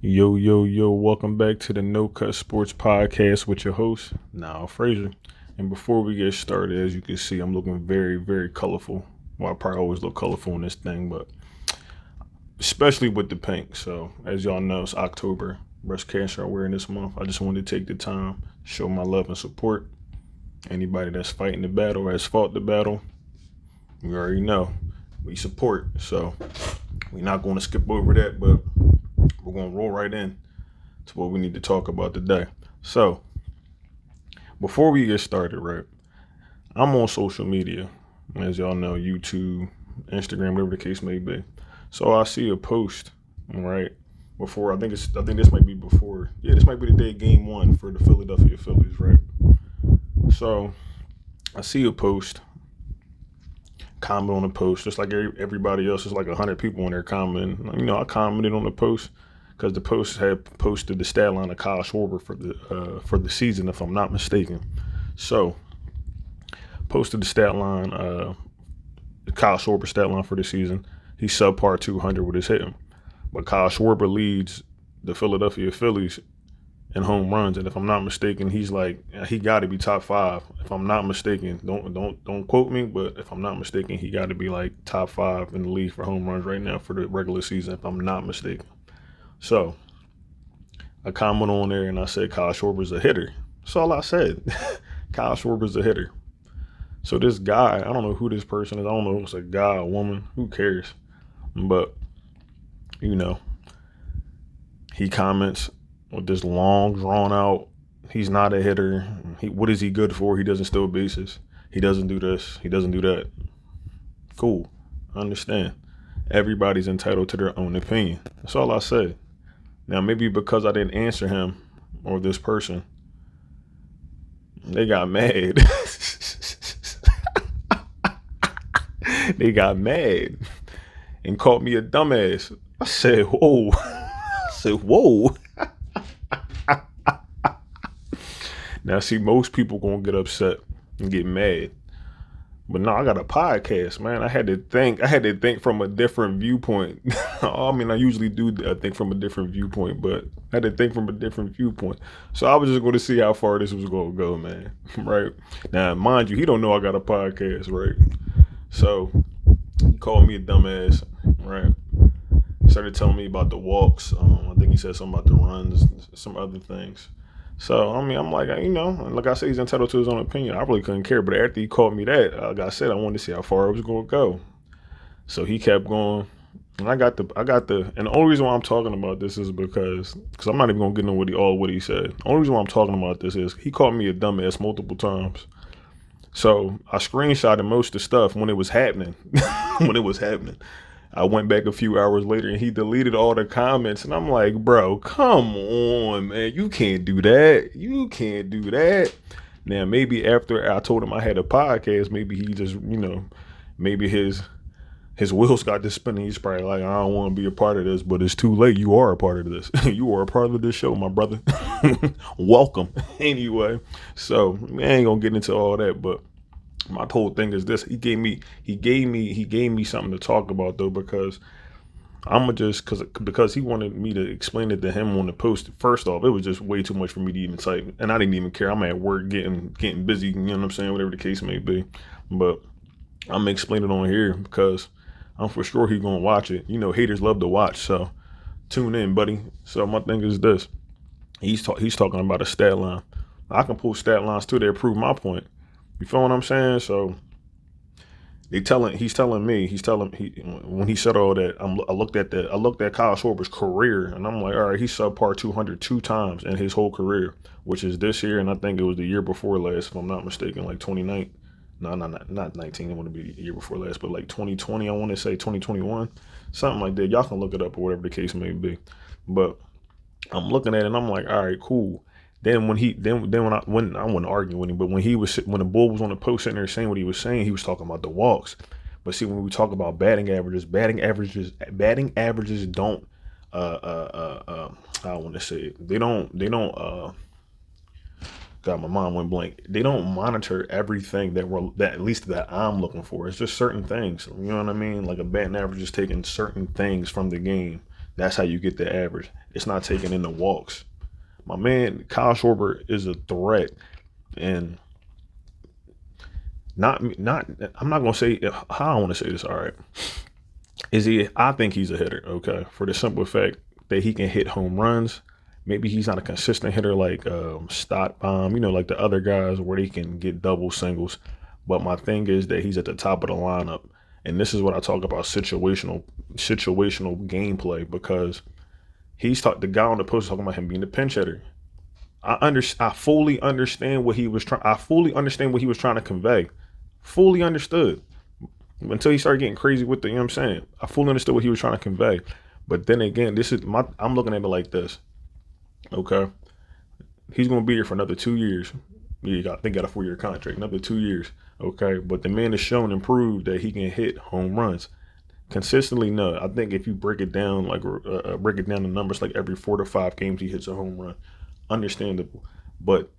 Yo, yo, yo, welcome back to the No Cut Sports Podcast with your host, Niall Frazier. And before we get started, as you can see, I'm looking very, very colorful. Well, I probably always look colorful in this thing, but especially with the pink. So, as y'all know, it's October, Breast Cancer Awareness Month. I just wanted to take the time, show my love and support. Anybody that's fighting the battle or has fought the battle, we already know we support. So, we're not going to skip over that, but we're going to roll right in to what we need to talk about today. So, before we get started, right, I'm on social media, as y'all know, YouTube, Instagram, whatever the case may be. So I see a post, right, before I think this might be before, yeah, this might be the day of game one for the Philadelphia Phillies, right? So I see a post, comment on the post, just like everybody else. There's like 100 people in there commenting. I commented on the post because the post had posted the stat line of Kyle Schwarber for the season, if I'm not mistaken. So, posted the stat line, Kyle Schwarber stat line for the season. He's subpar 200 with his hitting, but Kyle Schwarber leads the Philadelphia Phillies in home runs, and if I'm not mistaken, he got to be top five. If I'm not mistaken, don't quote me, but if I'm not mistaken, he got to be like top five in the league for home runs right now for the regular season, if I'm not mistaken. So I comment on there and I said Kyle Schwarber's a hitter. That's all I said. Kyle Schwarber's a hitter. So this guy, I don't know who this person is. I don't know if it's a guy, a woman, who cares? But, you know, he comments with this long, drawn out, he's not a hitter. What is he good for? He doesn't steal bases. He doesn't do this. He doesn't do that. Cool. I understand. Everybody's entitled to their own opinion. That's all I say. Now, maybe because I didn't answer him or this person, they got mad. They got mad and called me a dumbass. I said, whoa. I said, whoa. Now, see, most people gonna get upset and get mad. But no, I got a podcast, man. I had to think from a different viewpoint. I mean, I usually do think from a different viewpoint, but I had to think from a different viewpoint. So I was just going to see how far this was going to go, man. Right now, mind you, he don't know I got a podcast, right? So he called me a dumbass, right? Started telling me about the walks. I think he said something about the runs, some other things. So, I mean, I'm like, like I said, he's entitled to his own opinion. I really couldn't care. But after he called me that, like I said, I wanted to see how far it was going to go. So he kept going. And and the only reason why I'm talking about this is because I'm not even going to get into what he said. The only reason why I'm talking about this is he called me a dumbass multiple times. So I screenshotted most of the stuff when it was happening. When it was happening. I went back a few hours later and he deleted all the comments. And I'm like, bro, come on, man. You can't do that. You can't do that. Now, maybe after I told him I had a podcast, maybe he just, maybe his wheels got to spinning. He's probably like, I don't want to be a part of this, but it's too late. You are a part of this. You are a part of this show, my brother. Welcome. Anyway, so I ain't gonna get into all that, but my whole thing is this: he gave me something to talk about though, because because he wanted me to explain it to him on the post. First off, it was just way too much for me to even type, and I didn't even care. I'm at work getting busy, you know what I'm saying, whatever the case may be. But I'm gonna explain it on here because I'm for sure he's gonna watch it. Haters love to watch, so tune in, buddy. So my thing is this: he's talking about a stat line. I can pull stat lines too that prove my point. You feel what I'm saying? So he's telling me when he said all that, I looked at Kyle Schwarber's career, and I'm like, all right, he's subpar 200 two times in his whole career, which is this year, and I think it was the year before last, if I'm not mistaken, like 29. No, not 19. It want to be the year before last, but like 2020. I want to say 2021, something like that. Y'all can look it up or whatever the case may be. But I'm looking at it and I'm like, all right, cool. Then when I wasn't arguing with him, but when the bull was on the post sitting there saying what he was saying, he was talking about the walks. But see, when we talk about batting averages don't I want to say it. They don't God, my mind went blank. They don't monitor everything that at least that I'm looking for. It's just certain things. You know what I mean? Like a batting average is taking certain things from the game That's how you get the average. It's not taking in the walks. My man Kyle Schwarber is a threat, and not. I'm not gonna say how I want to say this. All right, is he? I think he's a hitter. Okay, for the simple fact that he can hit home runs. Maybe he's not a consistent hitter like Stott Bomb, like the other guys where they can get double singles. But my thing is that he's at the top of the lineup, and this is what I talk about situational gameplay, because the guy on the post talking about him being the pinch hitter. I fully understand what he was trying. I fully understand what he was trying to convey. Fully understood until he started getting crazy with the. You know what I'm saying? I fully understood what he was trying to convey. But then again, I'm looking at it like this. Okay, he's gonna be here for another 2 years. I think he got a 4-year contract, another 2 years. Okay, but the man has shown and proved that he can hit home runs consistently. No, I think if you break it down, break it down the numbers, like every 4 to 5 games he hits a home run, understandable. But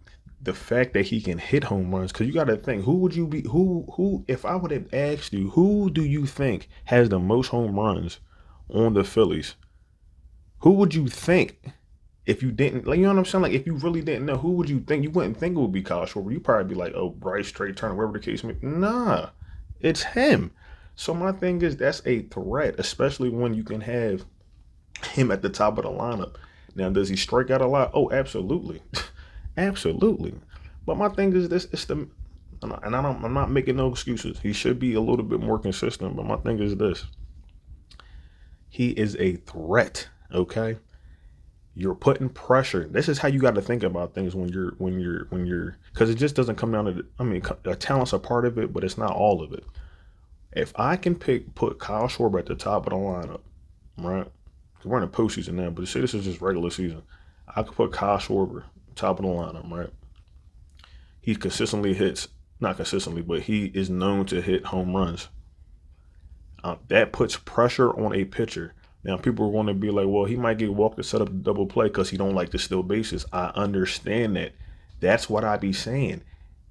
the fact that he can hit home runs, because you got to think, who would you be? Who? If I would have asked you, who do you think has the most home runs on the Phillies? Who would you think? If you didn't, you know what I'm saying? Like, if you really didn't know, who would you think? You wouldn't think it would be Kyle Schwarber. You'd probably be like, oh, Bryce, Trey Turner, whatever the case may be. Nah, it's him. So my thing is, that's a threat, especially when you can have him at the top of the lineup. Now, does he strike out a lot? Oh, absolutely. Absolutely. But my thing is this, I'm not making no excuses. He should be a little bit more consistent, but my thing is this. He is a threat, okay? You're putting pressure. This is how you got to think about things when you're, because it just doesn't come down to, a talent's a part of it, but it's not all of it. If I can put Kyle Schwarber at the top of the lineup, right? We're in the postseason now, but say this is just regular season. I could put Kyle Schwarber top of the lineup, right? He consistently hits, not consistently, but he is known to hit home runs. That puts pressure on a pitcher. Now, people are going to be like, well, he might get walked to set up the double play because he don't like to steal bases. I understand that. That's what I be saying.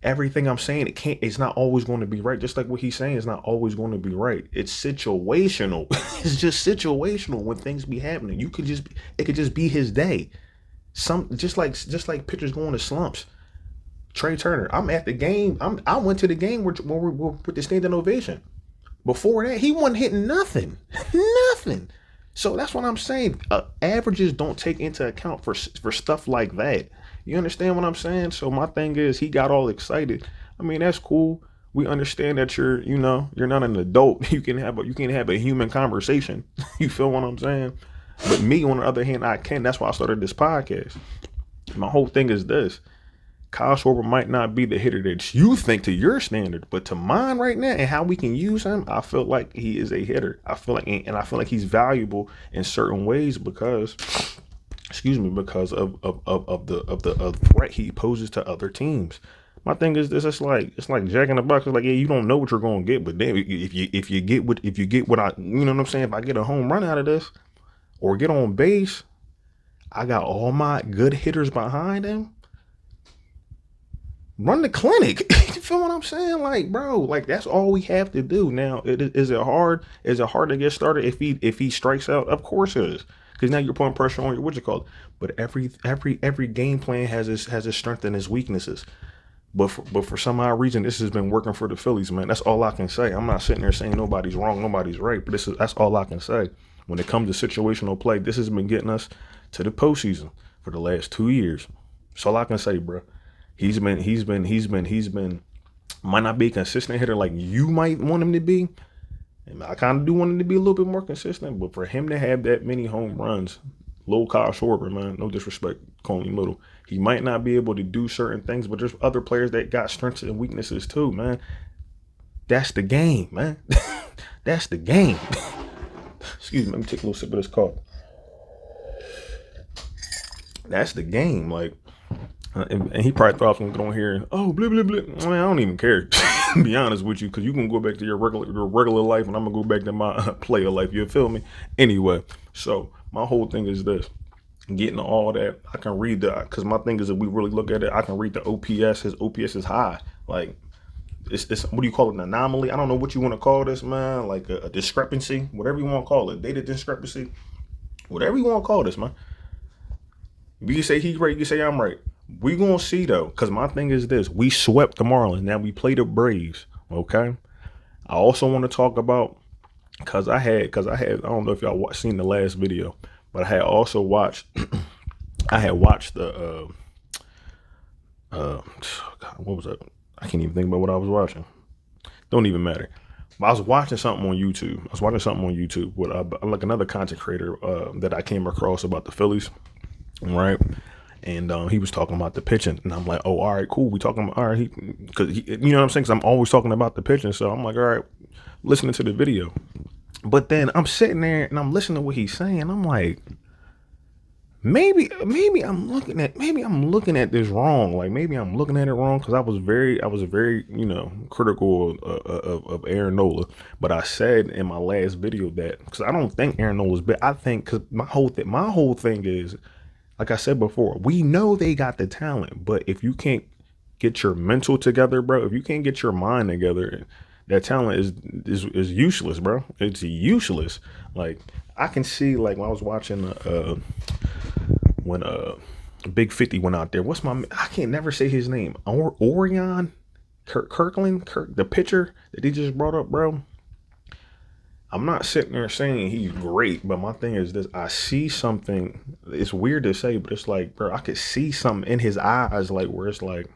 Everything I'm saying, it's not always going to be right. Just like what he's saying is not always going to be right. It's situational. It's just situational when things be happening. It could just be his day. Just like pitchers going to slumps. Trey Turner, I'm at the game. I went to the game where we're with the standing ovation. Before that, he wasn't hitting nothing. Nothing. So that's what I'm saying. Averages don't take into account for stuff like that. You understand what I'm saying? So my thing is, he got all excited. I mean, that's cool. We understand that you're not an adult. You can have a human conversation. You feel what I'm saying? But me, on the other hand, I can. That's why I started this podcast. My whole thing is this. Kyle Schwarber might not be the hitter that you think to your standard, but to mine right now and how we can use him, I feel like he is a hitter. I feel like he's valuable in certain ways because of the threat he poses to other teams. My thing is this: it's like Jack in the Box. It's like, yeah, you don't know what you're gonna get, but then if you get what I, you know what I'm saying? If I get a home run out of this or get on base, I got all my good hitters behind him. Run the clinic. You feel what I'm saying? Like, bro, like that's all we have to do. Now, is it hard? Is it hard to get started if he strikes out? Of course it is. Because now you're putting pressure on your But every game plan has its strength and its weaknesses. But for some odd reason, this has been working for the Phillies, man. That's all I can say. I'm not sitting there saying nobody's wrong, nobody's right. But that's all I can say. When it comes to situational play, this has been getting us to the postseason for the last 2 years. That's all I can say, bro. He's been might not be a consistent hitter like you might want him to be. And I kind of do want him to be a little bit more consistent, but for him to have that many home runs, little Kyle Schwarber, man, no disrespect, calling him little, he might not be able to do certain things, but there's other players that got strengths and weaknesses too, man. That's the game, man. That's the game. Excuse me, let me take a little sip of this coffee. That's the game, like. And he probably thought I was going to get on here and, oh, blah, blah, blah. I mean, I don't even care, to be honest with you, because you can go back to your regular life and I'm going to go back to my player life. You feel me? Anyway, so my whole thing is this. Getting all that, I can read that, because my thing is, if we really look at it, I can read the OPS. His OPS is high. Like, it's what do you call it, an anomaly? I don't know what you want to call this, man. Like a discrepancy, whatever you want to call it. Data discrepancy. Whatever you want to call this, man. You can say he's right, you can say I'm right. We gonna see though, because my thing is this: we swept the Marlins. Now we play the Braves. Okay. I also want to talk about I don't know if y'all seen the last video, but I had also watched I had watched the God, what was that? I can't even think about what I was watching. Don't even matter. But I was watching something on YouTube. With like another content creator that I came across about the Phillies, right? And he was talking about the pitching, and I'm like, oh, all right, cool. We talking about all right, because you know what I'm saying? Because I'm always talking about the pitching, so I'm like, all right, listening to the video. But then I'm sitting there and I'm listening to what he's saying. I'm like, maybe I'm looking at this wrong. Like maybe I'm looking at it wrong because I was very critical of Aaron Nola. But I said in my last video that because I don't think Aaron Nola's bad. I think because my whole thing is, like I said before, we know they got the talent, but if you can't get your mental together, bro, if you can't get your mind together, that talent is useless, bro. It's useless. Like I can see, like when I was watching when Big 50 went out there. I can't never say his name. Orion Kirkland, the pitcher that he just brought up, bro. I'm not sitting there saying he's great, but my thing is this: I see something. It's weird to say, but it's like, bro, I could see something in his eyes, like where it's like,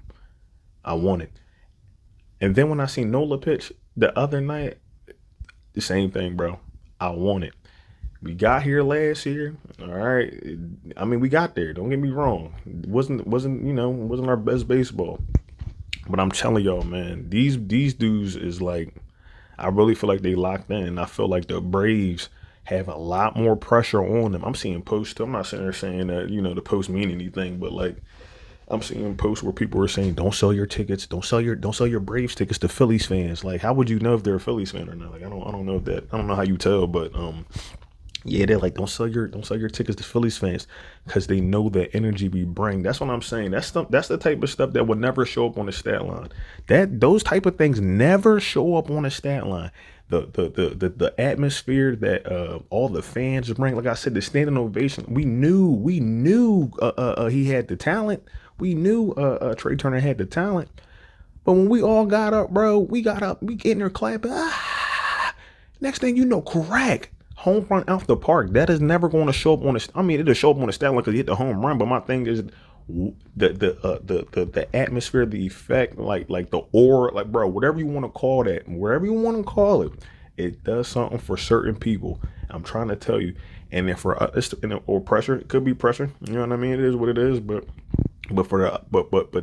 I want it. And then when I see Nola pitch the other night, the same thing, bro. I want it. We got here last year, all right. I mean, we got there. Don't get me wrong. It wasn't our best baseball, but I'm telling y'all, man, these dudes is like. I really feel like they locked in. I feel like the Braves have a lot more pressure on them. I'm seeing posts. I'm not sitting there saying that, the posts mean anything, but like I'm seeing posts where people are saying, don't sell your tickets. Don't sell your Braves tickets to Phillies fans. Like, how would you know if they're a Phillies fan or not? Like, I don't know I don't know how you tell, but yeah, they're like, don't sell your tickets to Phillies fans because they know the energy we bring. That's what I'm saying. That's the type of stuff that would never show up on the stat line. Those type of things never show up on the stat line. The atmosphere that all the fans bring. Like I said, the standing ovation. We knew he had the talent. We knew Trey Turner had the talent. But when we all got up, bro, we getting there clapping. Next thing you know, crack. Home run out the park. That is never going to show up on the. I mean, it'll show up on the stat line because you hit the home run. But my thing is, the atmosphere, the effect, like the aura, like bro, whatever you want to call that, wherever you want to call it, it does something for certain people. I'm trying to tell you. And then for us, or pressure, it could be pressure. You know what I mean? It is what it is. But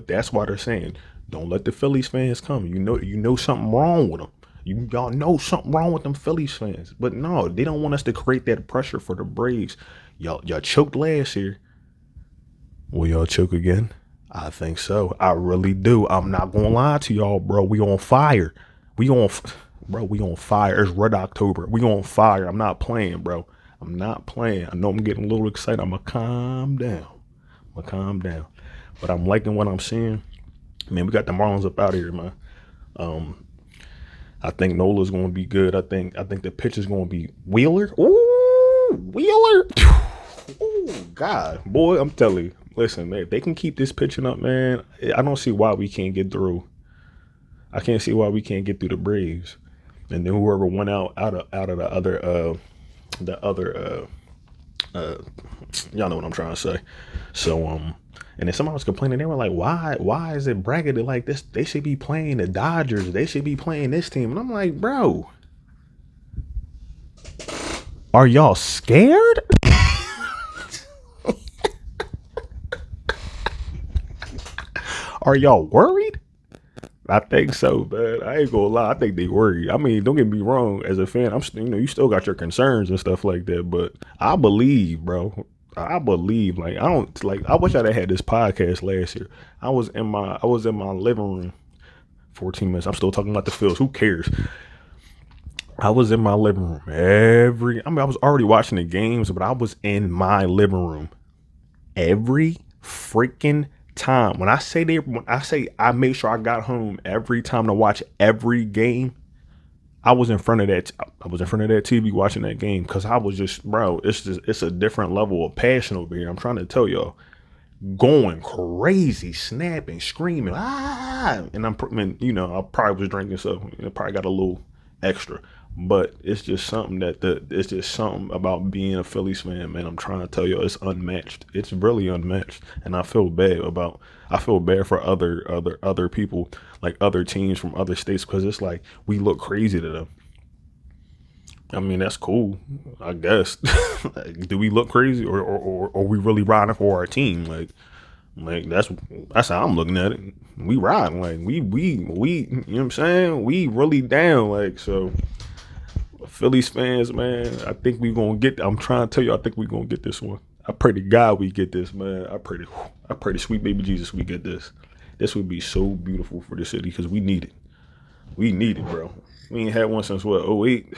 that's why they're saying, don't let the Phillies fans come. You know something wrong with them. Y'all know something wrong with them Phillies fans. But no, they don't want us to create that pressure for the Braves. Y'all choked last year. Will y'all choke again? I think so. I really do. I'm not gonna lie to y'all, bro. We on fire. We on fire. It's Red October. We on fire. I'm not playing, bro. I'm not playing. I know I'm getting a little excited. I'm gonna calm down. But I'm liking what I'm seeing. Man, we got the Marlins up out of here, man. I think Nola's going to be good. I think the pitch is going to be Wheeler. Ooh, Wheeler. Ooh, God, boy, I'm telling you. Listen, man, if they can keep this pitching up, man, I don't see why we can't get through. I can't see why we can't get through the Braves. And then whoever went out of the other y'all know what I'm trying to say. So and then somebody was complaining. They were like, why is it bracketed like this? They should be playing the Dodgers. They should be playing this team. And I'm like, bro, are y'all scared? Are y'all worried? I think so, man. I ain't gonna lie. I think they worried. I mean, don't get me wrong. As a fan, you still got your concerns and stuff like that. But I believe, bro. I believe. Like I wish I'd have had this podcast last year. I was in my living room. 14 minutes. I'm still talking about the Phils. Who cares? I was in my living room I was already watching the games, but I was in my living room every freaking time. When I say I made sure I got home every time to watch every game. I was in front of that. I was in front of that TV watching that game because I was just, bro. It's a different level of passion over here. I'm trying to tell y'all, going crazy, snapping, screaming, ah, and I probably was drinking, so probably got a little extra. But it's just something it's just something about being a Phillies fan, man. I'm trying to tell you, it's unmatched. It's really unmatched, and I feel bad for other people, like other teams from other states, because it's like we look crazy to them. I mean, that's cool, I guess. Like, do we look crazy, or we really riding for our team? Like that's how I'm looking at it. We riding, like we. You know what I'm saying? We really down, like so. Phillies fans, man, I think we gonna get. I'm trying to tell you, I think we gonna get this one. I pray to God we get this, man. I pray to sweet baby Jesus we get this. This would be so beautiful for the city because we need it. We need it, bro. We ain't had one since what, '08.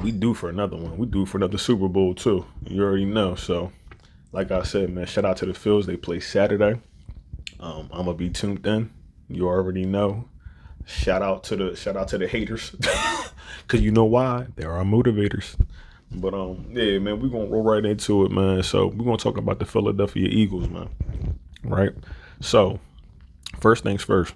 We due for another one. We due for another Super Bowl too. You already know. So, like I said, man, shout out to the Phils. They play Saturday. I'm gonna be tuned in. You already know. Shout out to the haters, cause you know why? They are our motivators. But yeah, man, we're gonna roll right into it, man. So we're gonna talk about the Philadelphia Eagles, man. Right. So first things first,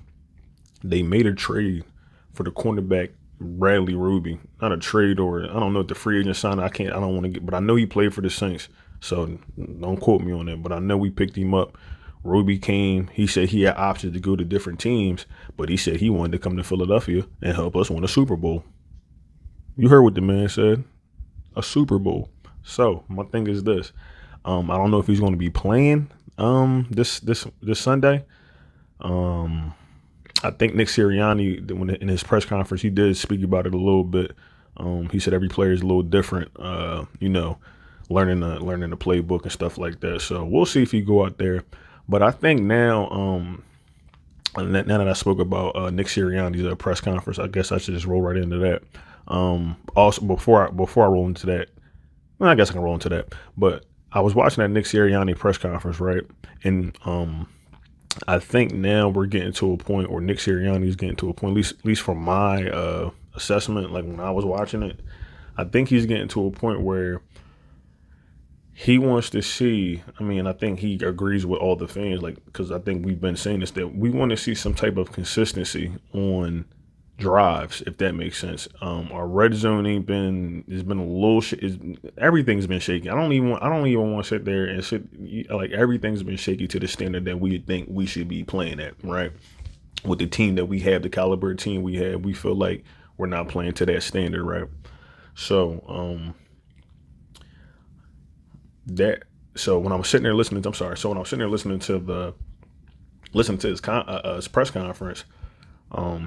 they made a trade for the cornerback Bradley Ruby. Not a trade, or I don't know if the free agent signed. I don't want to get, but I know he played for the Saints. So don't quote me on that. But I know we picked him up. Ruby came. He said he had options to go to different teams, but he said he wanted to come to Philadelphia and help us win a Super Bowl. You heard what the man said. A Super Bowl. So my thing is this. I don't know if he's going to be playing this Sunday. I think Nick Sirianni, when in his press conference, he did speak about it a little bit. He said every player is a little different. Learning the playbook and stuff like that. So we'll see if he go out there. But I think now that I spoke about Nick Sirianni's press conference, I guess I should just roll right into that. Also, before I roll into that, well, I guess I can roll into that. But I was watching that Nick Sirianni press conference, right? And I think now we're getting to a point, or Nick Sirianni is getting to a point, at least from my assessment, like when I was watching it, I think he's getting to a point where he wants to see, I think he agrees with all the fans, like, because I think we've been saying this, that we want to see some type of consistency on drives, if that makes sense. Our red zone has been a little everything's been shaky. I don't even want to sit there and like everything's been shaky to the standard that we think we should be playing at, right? With the team that we have, the caliber of team we have, we feel like we're not playing to that standard, right? So, when I was sitting there listening to his press conference,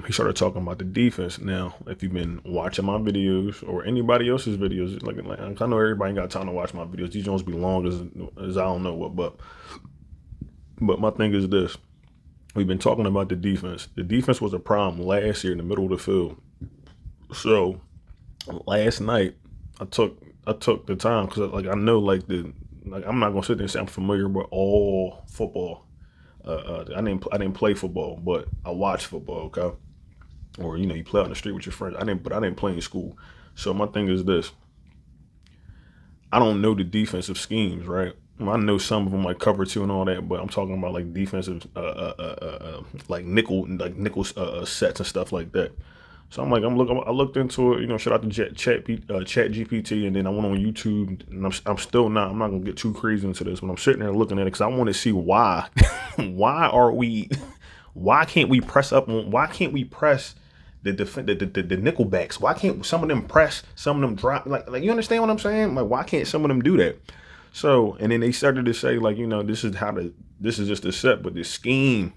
he started talking about the defense. Now, if you've been watching my videos or anybody else's videos, like I know everybody ain't got time to watch my videos. These ones be long as I don't know what, but my thing is this: we've been talking about the defense. The defense was a problem last year in the middle of the field. So last night, I took the time because I know I'm not gonna sit there and say I'm familiar with all football. I didn't play football, but I watch football. Okay, or you play out in the street with your friends. I didn't play in school. So my thing is this: I don't know the defensive schemes, right? I know some of them like cover two and all that, but I'm talking about like defensive, like nickel sets and stuff like that. So I looked into it, shout out to Chat GPT, and then I went on YouTube, and I'm not gonna get too crazy into this, but I'm sitting there looking at it because I want to see why, why can't we press the nickelbacks? Why can't some of them press, some of them drop? Like you understand what I'm saying? Like why can't some of them do that? So, and then they started to say this is just a set, but the scheme.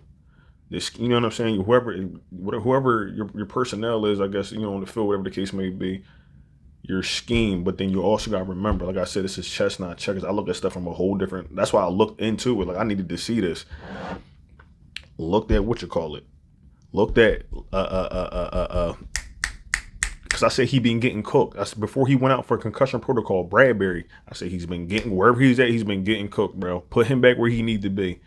You know what I'm saying? Whoever your personnel is, I guess, on the field, whatever the case may be, your scheme. But then you also got to remember, like I said, this is chess, not checkers. I look at stuff from a whole different. That's why I looked into it. Like I needed to see this. Looked at Looked at because I said he been getting cooked. Before he went out for concussion protocol, Bradbury. I said he's been getting wherever he's at. He's been getting cooked, bro. Put him back where he need to be.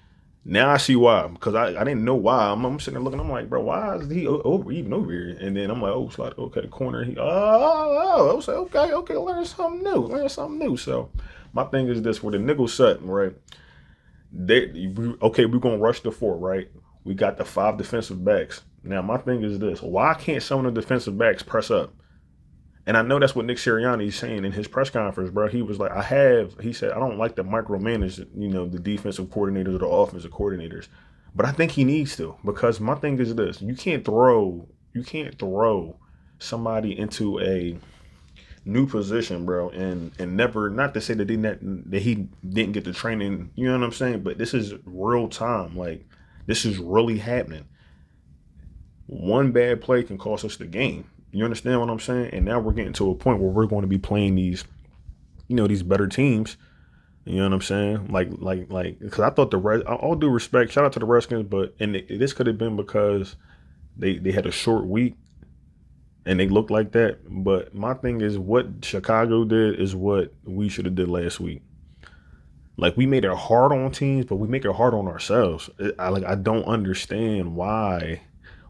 Now I see why, because I didn't know why. I'm sitting there looking. I'm like, bro, why is he even over here? And then I'm like, oh, slide, okay, corner. I was like, okay, learn something new. So my thing is this: where the nickel set, right? We're gonna rush the four, right? We got the 5 defensive backs. Now my thing is this: why can't some of the defensive backs press up? And I know that's what Nick Sirianni is saying in his press conference, bro. He was like, he said, I don't like to micromanage, the defensive coordinators or the offensive coordinators. But I think he needs to, because my thing is this: you can't throw somebody into a new position, bro, and never, not to say that he didn't get the training, you know what I'm saying? But this is real time. Like, this is really happening. One bad play can cost us the game. You understand what I'm saying? And now we're getting to a point where we're going to be playing these, these better teams. You know what I'm saying? Because I thought all due respect, shout out to the Redskins, but this could have been because they had a short week and they looked like that. But my thing is, what Chicago did is what we should have did last week. Like, we made it hard on teams, but we make it hard on ourselves. I don't understand why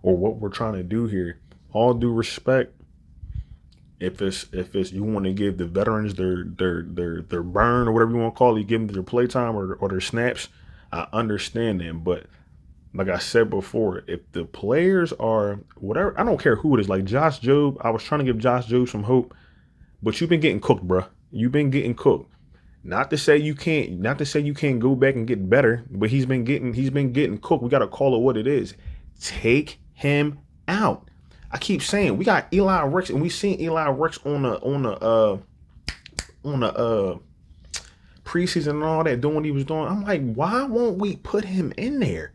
or what we're trying to do here. All due respect, if it's you want to give the veterans their burn or whatever you want to call it, you give them their playtime or their snaps, I understand them. But like I said before, if the players are whatever, I don't care who it is. Like Josh Jobe, I was trying to give Josh Jobe some hope, but you've been getting cooked, bro. You've been getting cooked. Not to say you can't go back and get better, but he's been getting cooked. We got to call it what it is. Take him out. I keep saying we got Eli Rex, and we seen Eli Rex on the preseason and all that, doing what he was doing. I'm like, why won't we put him in there?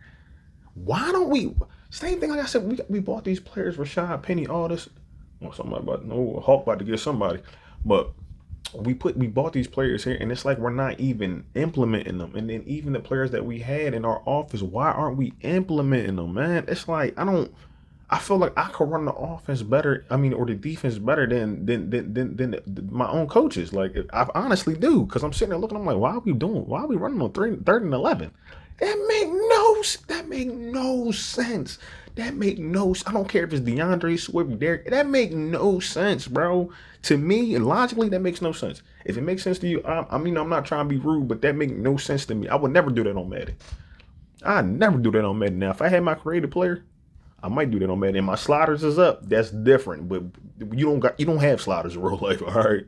Why don't we? Same thing like I said, we bought these players, Rashad Penny, all this. Well, somebody Hawk about to get somebody, but we bought these players here, and it's like we're not even implementing them. And then even the players that we had in our office, why aren't we implementing them, man? It's like I feel like I could run the offense better. I mean, or the defense better than my own coaches. Like, I honestly do, because I'm sitting there looking. I'm like, why are we running on 3rd and 11? That make no sense. I don't care if it's DeAndre Swift, Derek. That make no sense, bro. To me, and logically, that makes no sense. If it makes sense to you, I'm not trying to be rude, but that make no sense to me. I would never do that on Madden. I never do that on Madden. Now, if I had my creative player, I might do that on Madden. And my sliders is up. That's different. But you don't have sliders in real life. All right.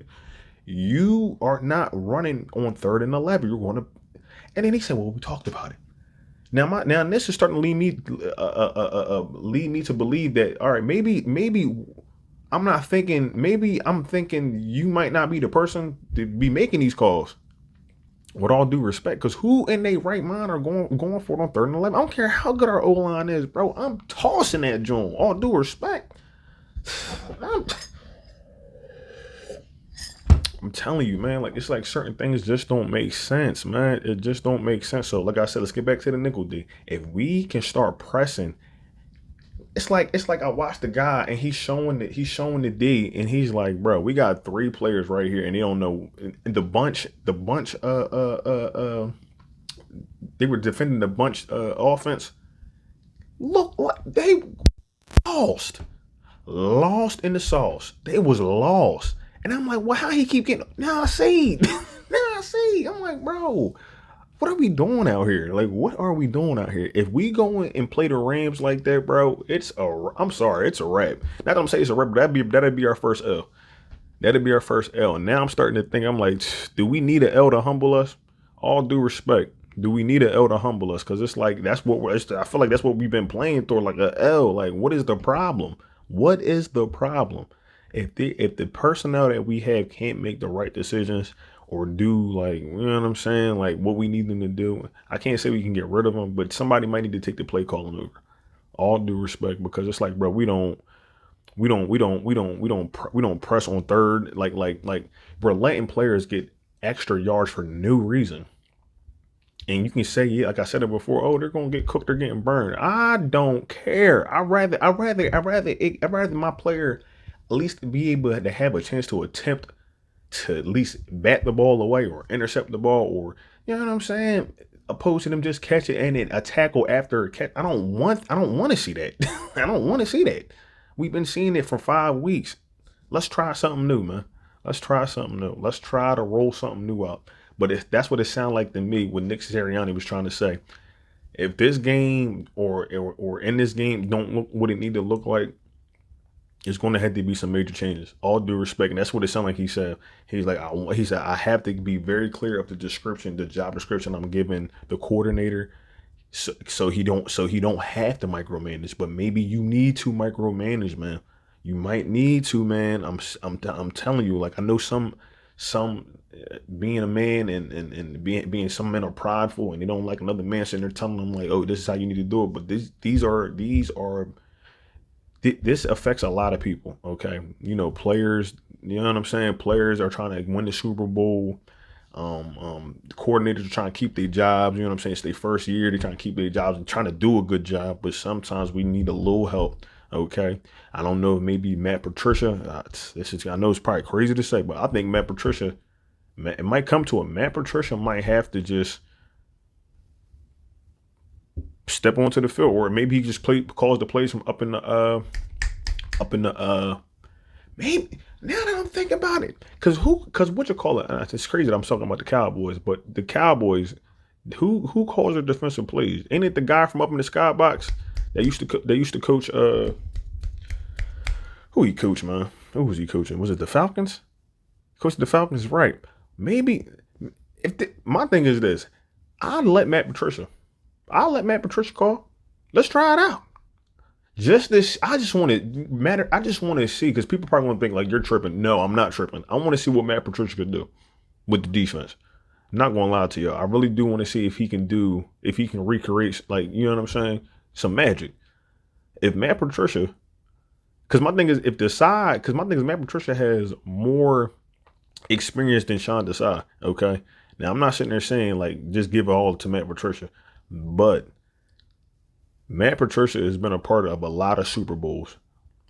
You are not running on 3rd and 11. You're going to. And then he said, "Well, we talked about it." Now this is starting to lead me to believe that, all right, maybe I'm not thinking. Maybe I'm thinking you might not be the person to be making these calls. With all due respect, because who in their right mind are going for it on 3rd and 11? I don't care how good our O line is, bro. I'm tossing that joint. All due respect, I'm telling you, man. Like, it's like certain things just don't make sense, man. It just don't make sense. So, like I said, let's get back to the nickel D. If we can start pressing, it's like I watched the guy and he's showing the D, and he's like, bro, we got 3 players right here, and they don't know. And the bunch they were defending the bunch offense. Look, like they lost in the sauce. They was lost, and I'm like, well, how he keep getting? Now I see. I'm like, bro, what are we doing out here? Like, what are we doing out here? If we go in and play the Rams like that, bro, I'm sorry, it's a wrap. Not gonna say it's a wrap, but that'd be our first L. That'd be our first L. And now I'm starting to think, I'm like, do we need an L to humble us? All due respect, do we need an L to humble us? Because it's like I feel like that's what we've been playing through, like a L. Like, what is the problem? What is the problem? If the personnel that we have can't make the right decisions or do, like, you know what I'm saying, like what we need them to do, I can't say we can get rid of them, but somebody might need to take the play calling over. All due respect, because it's like, bro, we don't press on 3rd. Like we're letting players get extra yards for no reason. And you can say, yeah, like I said it before, oh, they're gonna get cooked, they're getting burned. I don't care. I'd rather my player at least be able to have a chance to attempt to at least bat the ball away or intercept the ball, or, you know what I'm saying? opposed to them just catch it and then a tackle after a catch. I don't want to see that. I don't want to see that. We've been seeing it for 5 weeks. Let's try something new, man. Let's try something new. Let's try to roll something new out. But that's what it sounded like to me what Nick Sirianni was trying to say. If this game or in this game don't look what it need to look like, it's going to have to be some major changes. All due respect, and that's what it sounded like he said. He said I have to be very clear of the description, the job description I'm giving the coordinator, so he don't have to micromanage. But maybe you need to micromanage, man. You might need to, man. I'm telling you, like I know some being a man and being some men are prideful and they don't like another man sitting there telling them like, oh, this is how you need to do it. But this affects a lot of people. Okay, players. You know what I'm saying? Players are trying to win the Super Bowl. The coordinators are trying to keep their jobs. You know what I'm saying? It's their first year. They're trying to keep their jobs and trying to do a good job. But sometimes we need a little help. Okay, I don't know. Maybe Matt Patricia. I know it's probably crazy to say, but I think Matt Patricia. It might come to it. Matt Patricia might have to just step onto the field, or maybe he just calls the plays from up in the maybe now that I'm thinking about it, because what you call it? It's crazy that I'm talking about the Cowboys, but the Cowboys, who calls their defensive plays? Ain't it the guy from up in the skybox that used to coach? Who he coached, man? Who was he coaching? Was it the Falcons? Coached the Falcons, right? Maybe my thing is this, I'll let Matt Patricia call. Let's try it out. I just want to see, because people probably want to think like you're tripping. No, I'm not tripping. I want to see what Matt Patricia could do with the defense. I'm not gonna lie to you. I really do want to see if he can recreate, like, you know what I'm saying, some magic. If Matt Patricia, because my thing is Matt Patricia has more experience than Sean Desai. Okay, now I'm not sitting there saying like just give it all to Matt Patricia, but Matt Patricia has been a part of a lot of Super Bowls,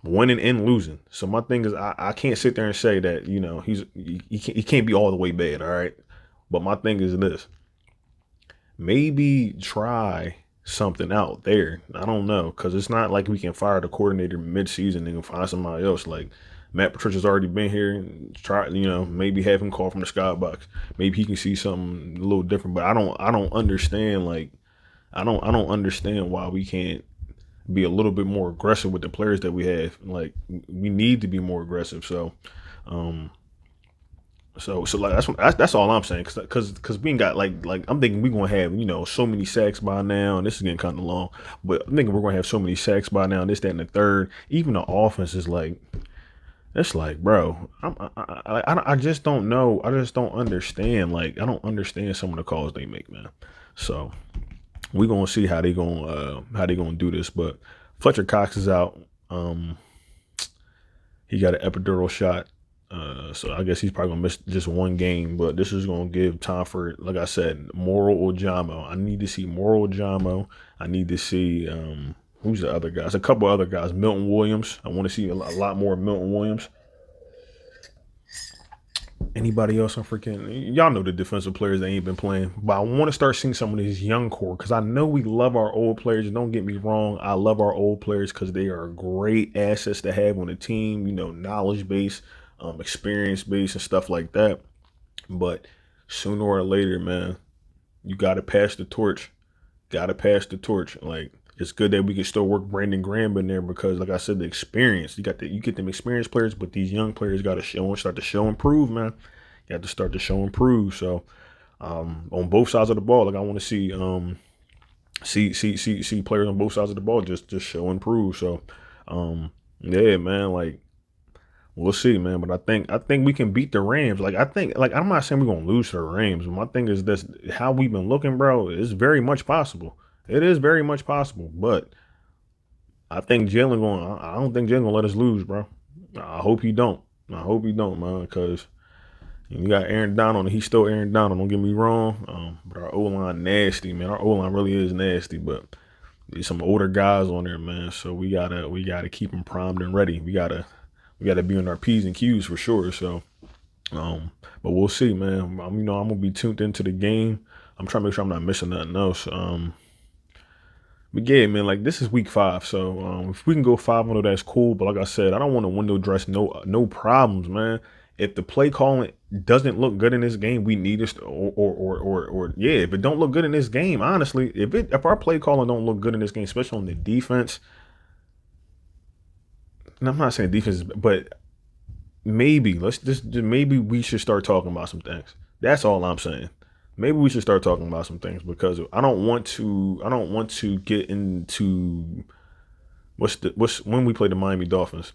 winning and losing. So my thing is I can't sit there and say that he can't be all the way bad. All right, but my thing is this: maybe try something out there. I don't know, because it's not like we can fire the coordinator mid-season and find somebody else. Like, Matt Patricia's already been here. And try, maybe have him call from the skybox. Maybe he can see something a little different. But I don't understand. Like, I don't understand why we can't be a little bit more aggressive with the players that we have. Like, we need to be more aggressive. So, like that's all I'm saying. Cause we ain't got like I'm thinking we're gonna have so many sacks by now, and this is getting kind of long. But I'm thinking we're gonna have so many sacks by now, and this, that, and the third. Even the offense is like. It's like, bro, I just don't know. I just don't understand. Like, I don't understand some of the calls they make, man. So we're gonna see how they gonna do this. But Fletcher Cox is out. He got an epidural shot. So I guess he's probably gonna miss just one game. But this is gonna give time for, like I said, Moro Ojamo. I need to see Moro Ojamo. I need to see who's the other guys? A couple other guys. Milton Williams. I want to see a lot more Milton Williams. Anybody else? Y'all know the defensive players that ain't been playing. But I want to start seeing some of these young core, because I know we love our old players. Don't get me wrong. I love our old players because they are great assets to have on the team. Knowledge base, experience base, and stuff like that. But sooner or later, man, you got to pass the torch. Like, it's good that we can still work Brandon Graham in there, because, like I said, the experience, you get them experienced players, but these young players got to start to show and prove, man. You have to start to show and prove. So, on both sides of the ball, like, I want to see players on both sides of the ball just show and prove. So, yeah, man, like, we'll see, man. But I think we can beat the Rams. Like, I'm not saying we're gonna lose to the Rams. My thing is this: how we've been looking, bro, is very much possible. It is very much possible, but I think I don't think Jalen gonna let us lose, bro. I hope he don't, man, because you got Aaron Donald, and he's still Aaron Donald. Don't get me wrong, but our O-line nasty, man. Our O-line really is nasty, but there's some older guys on there, man. So we gotta keep them primed and ready. We gotta be on our P's and Q's for sure. So, but we'll see, man. I'm gonna be tuned into the game. I'm trying to make sure I'm not missing nothing else. But yeah, man, like this is week 5, so if we can go 5-0, that's cool. But like I said, I don't want to window dress no problems, man. If the play calling doesn't look good in this game, we need us, or yeah, if it don't look good in this game, honestly, if our play calling don't look good in this game, especially on the defense, and I'm not saying defense, but maybe let's just maybe we should start talking about some things. That's all I'm saying. Maybe we should start talking about some things because I don't want to get into what's when we play the Miami Dolphins.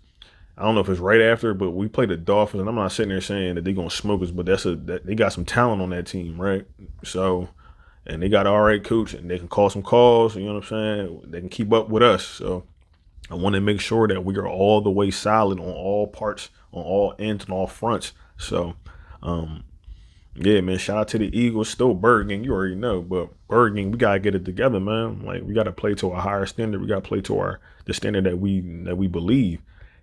I don't know if it's right after, but we play the Dolphins, and I'm not sitting there saying that they're gonna smoke us, but they got some talent on that team, right? So, and they got an all right coach, and they can call some calls. You know what I'm saying? They can keep up with us. So, I want to make sure that we are all the way solid on all parts, on all ends, and all fronts. So, yeah, man, shout out to the Eagles. Still Bergen, you already know, but Bergen, we gotta get it together, man. Like we gotta play to a higher standard. We gotta play to the standard that we believe.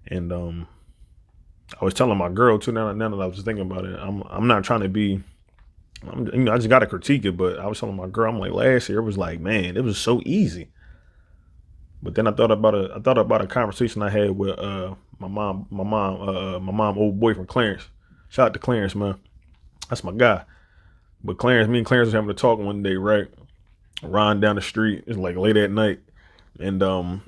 And I was telling my girl too. Now that I was thinking about it, I'm not trying to be. I just gotta critique it, but I was telling my girl, I'm like, last year it was like, man, it was so easy. But then I thought about a conversation I had with my mom old boyfriend Clarence. Shout out to Clarence, man. That's my guy. But me and Clarence was having a talk one day, right? Riding down the street. It's like late at night. And I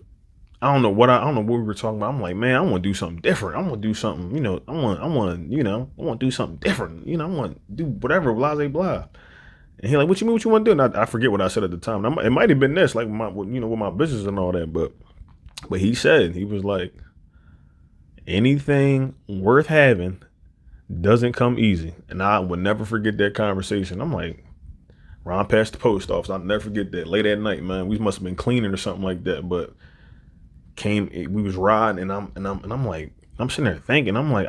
don't know what we were talking about. I'm like, man, I want to do something different. I want to do something, I want to do something different. I want to do whatever, blah, blah, blah. And he like, what you mean, what you want to do? And I forget what I said at the time. It might have been this, like with my business and all that. But he was like, anything worth having doesn't come easy. And I would never forget that conversation. I'm like, Ron passed the post office. I'll never forget that. Late at night, man. We must have been cleaning or something like that. But we was riding, and I'm like, I'm sitting there thinking, I'm like,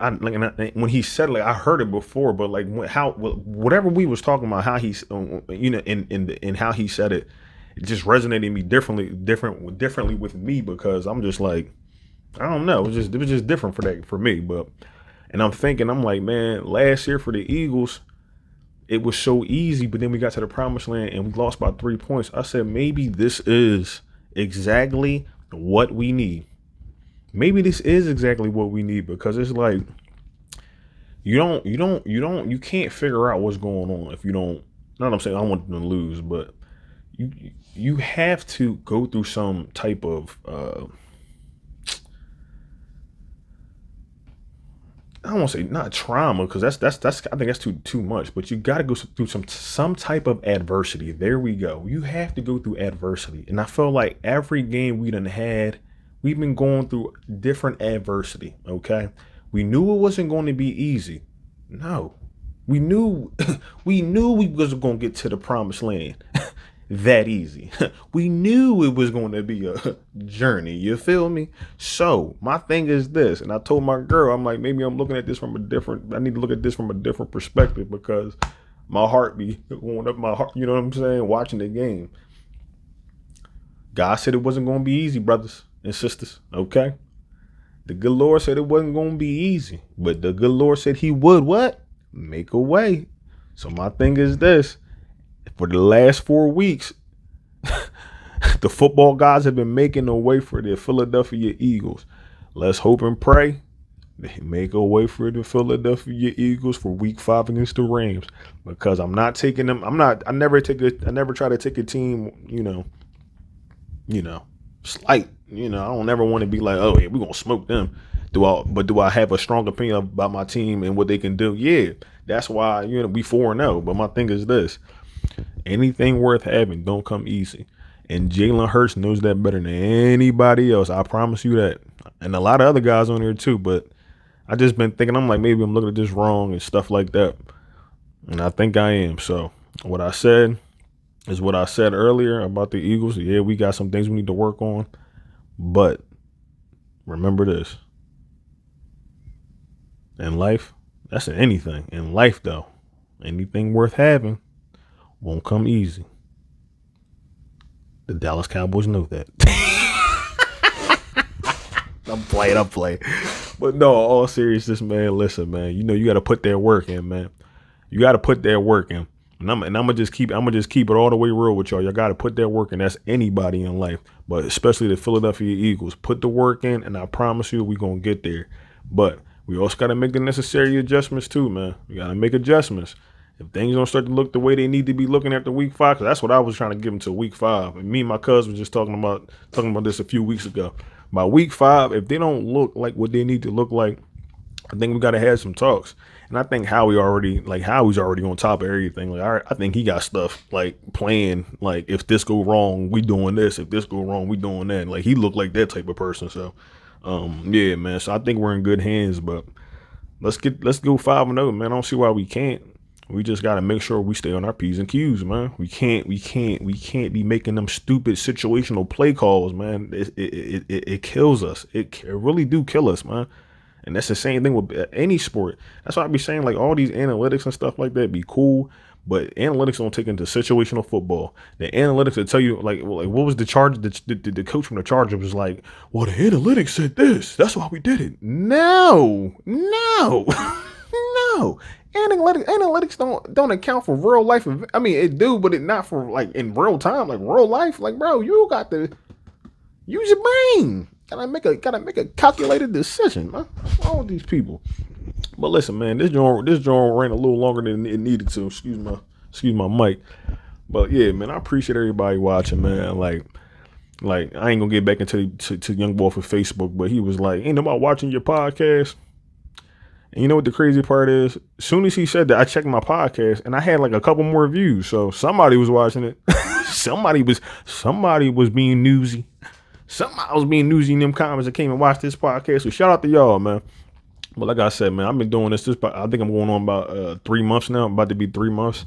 when he said it, like I heard it before, but like whatever we was talking about, how he's, in how he said it, it just resonated me differently with me because I'm just like, I don't know, it was just different for me, but. And I'm thinking, I'm like, man, last year for the Eagles, it was so easy, but then we got to the promised land and we lost by 3 points. I said, maybe this is exactly what we need. Maybe this is exactly what we need because it's like you can't figure out what's going on if you don't. Not I'm saying I want them to lose, but you have to go through some type of I don't want to say not trauma because that's I think that's too much, but you got to go through some type of adversity. There we go. You have to go through adversity, and I feel like every game we done had, we've been going through different adversity. Okay, we knew it wasn't going to be easy. No, we knew we wasn't going to get to the promised land that easy. We knew it was going to be a journey. You feel me? So my thing is this, and I told my girl, I'm like, maybe I'm looking at this I need to look at this from a different perspective because my heart be going up my heart. You know what I'm saying? Watching the game. God said it wasn't going to be easy, brothers and sisters. Okay. The good Lord said it wasn't going to be easy, but the good Lord said he would what? Make a way. So my thing is this. For the last 4 weeks, the football guys have been making a way for the Philadelphia Eagles. Let's hope and pray they make a way for the Philadelphia Eagles for week 5 against the Rams. Because I'm not taking them. I never try to take a team, slight. I don't ever want to be like, oh yeah, we're gonna smoke them. Do I have a strong opinion about my team and what they can do? Yeah. That's why, we 4-0. But my thing is this. Anything worth having don't come easy. And Jalen Hurts knows that better than anybody else. I promise you that. And a lot of other guys on here too. But I just been thinking, I'm like, maybe I'm looking at this wrong and stuff like that. And I think I am. So what I said is what I said earlier about the Eagles. Yeah, we got some things we need to work on. But remember this. In life, that's in anything. In life, though, anything worth having won't come easy. The Dallas Cowboys know that. I'm playing. But no, all seriousness, man, listen, man. You got to put that work in, man. You got to put that work in. And I'm gonna just keep it all the way real with y'all. Y'all got to put that work in. That's anybody in life, but especially the Philadelphia Eagles. Put the work in, and I promise you, we gonna get there. But we also got to make the necessary adjustments too, man. We got to make adjustments. If things don't start to look the way they need to be looking after week 5, because that's what I was trying to give them to week 5. And me and my cousin was just talking about this a few weeks ago. By week 5, if they don't look like what they need to look like, I think we got to have some talks. And I think Howie's already on top of everything. Like, I think he got stuff like planned. Like, if this go wrong, we doing this. If this go wrong, we doing that. Like, he looked like that type of person. So, yeah, man. So I think we're in good hands. But let's go 5-0, man. I don't see why we can't. We just got to make sure we stay on our P's and Q's, man. We can't be making them stupid situational play calls, man. It kills us. It really do kill us, man. And that's the same thing with any sport. That's why I be saying, like, all these analytics and stuff like that be cool, but analytics don't take into situational football. The analytics will tell you, like what was the charge? The coach from the Chargers was like, well, the analytics said this. That's why we did it. No. No. Analytics don't account for real life. I mean, it do, but it not for, like, in real time, like real life. Like, bro, you got to use your brain. Gotta make a calculated decision, man. What's wrong with these people? But listen, man, this joint ran a little longer than it needed to. Excuse my mic. But yeah, man, I appreciate everybody watching, man. Like I ain't gonna get back into Young Boy for Facebook, but he was like, ain't nobody watching your podcast. And you know what the crazy part is? As soon as he said that, I checked my podcast and I had like a couple more views. So somebody was watching it. somebody was being newsy. Somebody was being newsy in them comments that came and watched this podcast. So shout out to y'all, man. But like I said, man, I've been doing this. I think I'm going on about 3 months now. I'm about to be 3 months.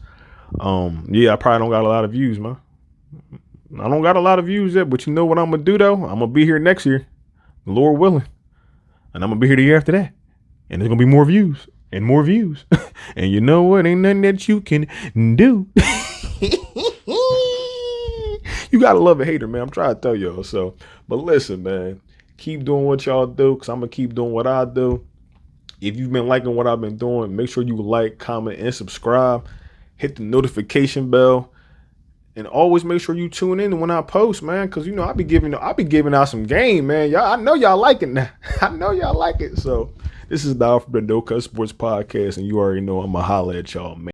Yeah, I probably don't got a lot of views, man. I don't got a lot of views yet, but you know what I'm gonna do though? I'm gonna be here next year, Lord willing, and I'm gonna be here the year after that, and there's gonna be more views and more views. And you know what? Ain't nothing that you can do. You gotta love a hater, man. I'm trying to tell y'all. So, but listen, man, keep doing what y'all do, because I'm gonna keep doing what I do. If you've been liking what I've been doing, make sure you like, comment, and subscribe. Hit the notification bell, and always make sure you tune in when I post, man. Because you know I be giving out some game, man. Y'all, I know y'all like it now. I know y'all like it. So this is the No Cut Sports Podcast, and you already know I'ma holla at y'all, man.